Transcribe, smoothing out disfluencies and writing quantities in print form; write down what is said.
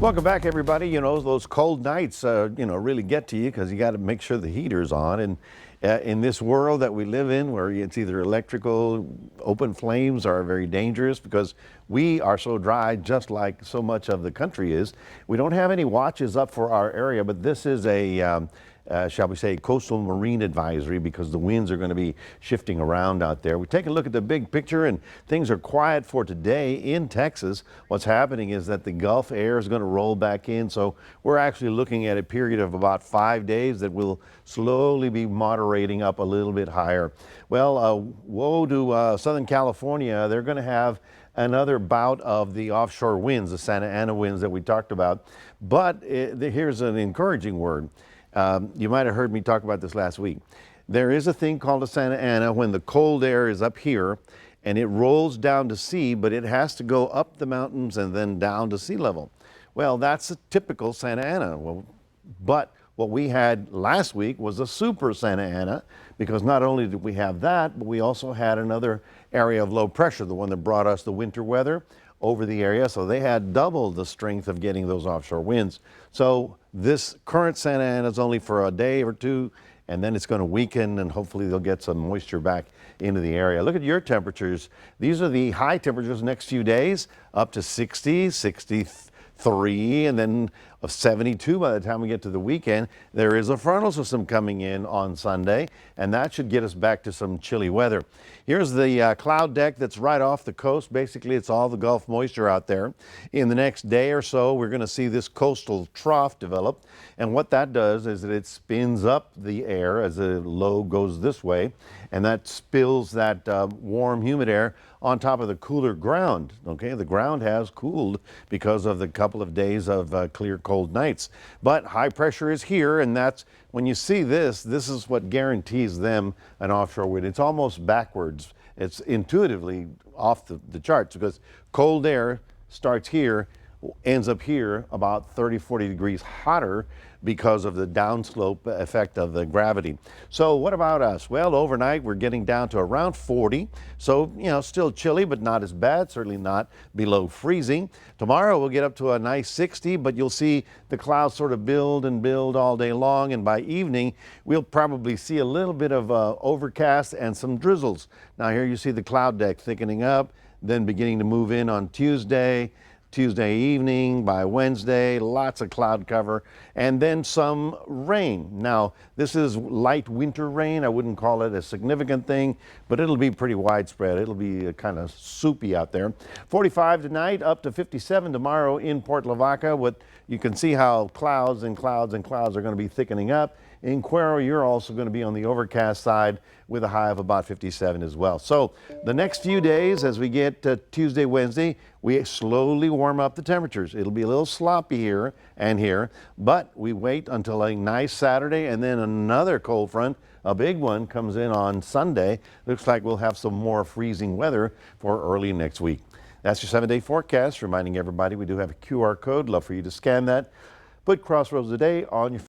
Welcome back, everybody. You know, those cold nights, really get to you because you got to make sure the heater's on. And in this world that we live in, where it's either electrical, open flames are very dangerous because we are so dry, just like so much of the country is. We don't have any watches up for our area, but this is a shall we say, coastal marine advisory because the winds are going to be shifting around out there. We take a look at the big picture and things are quiet for today in Texas. What's happening is that the Gulf air is going to roll back in. So we're actually looking at a period of about 5 days that will slowly be moderating up a little bit higher. Well, woe to Southern California. They're going to have another bout of the offshore winds, the Santa Ana winds that we talked about. But here's an encouraging word. You might have heard me talk about this last week. There is a thing called a Santa Ana when the cold air is up here and it rolls down to sea, but it has to go up the mountains and then down to sea level. Well, that's a typical Santa Ana. But what we had last week was a super Santa Ana, because not only did we have that, but we also had another area of low pressure, the one that brought us the winter weather over the area. So they had double the strength of getting those offshore winds. So this current Santa Ana is only for a day or two, and then it's going to weaken, and hopefully they'll get some moisture back into the area. Look at your temperatures. These are the high temperatures next few days, up to 60, 63, and then 72 by the time we get to the weekend. There is a frontal system coming in on Sunday, and that should get us back to some chilly weather. Here's the cloud deck that's right off the coast. Basically, it's all the Gulf moisture out there. In the next day or so, we're going to see this coastal trough develop, and what that does is that it spins up the air as the low goes this way, and that spills that warm, humid air on top of the cooler ground. Okay, the ground has cooled because of the couple of days of clear, cold nights. But high pressure is here, and that's when you see this is what guarantees them an offshore wind. It's almost backwards. It's intuitively off the charts because cold air starts here, ends up here about 30, 40 degrees hotter because of the downslope effect of the gravity. So what about us? Well, overnight we're getting down to around 40. So, still chilly, but not as bad, certainly not below freezing. Tomorrow we'll get up to a nice 60, but you'll see the clouds sort of build and build all day long. And by evening, we'll probably see a little bit of overcast and some drizzles. Now here you see the cloud deck thickening up, then beginning to move in on Tuesday evening, by Wednesday, lots of cloud cover, and then some rain. Now, this is light winter rain. I wouldn't call it a significant thing, but it'll be pretty widespread. It'll be kind of soupy out there. 45 tonight, up to 57 tomorrow in Port Lavaca. You can see how clouds and clouds and clouds are going to be thickening up. In Cuero, you're also going to be on the overcast side with a high of about 57 as well. So the next few days, as we get to Tuesday, Wednesday, we slowly warm up the temperatures. It'll be a little sloppy here and here, but we wait until a nice Saturday, and then another cold front, a big one, comes in on Sunday. Looks like we'll have some more freezing weather for early next week. That's your 7-day forecast. Reminding everybody we do have a QR code. Love for you to scan that. Put Crossroads Today on your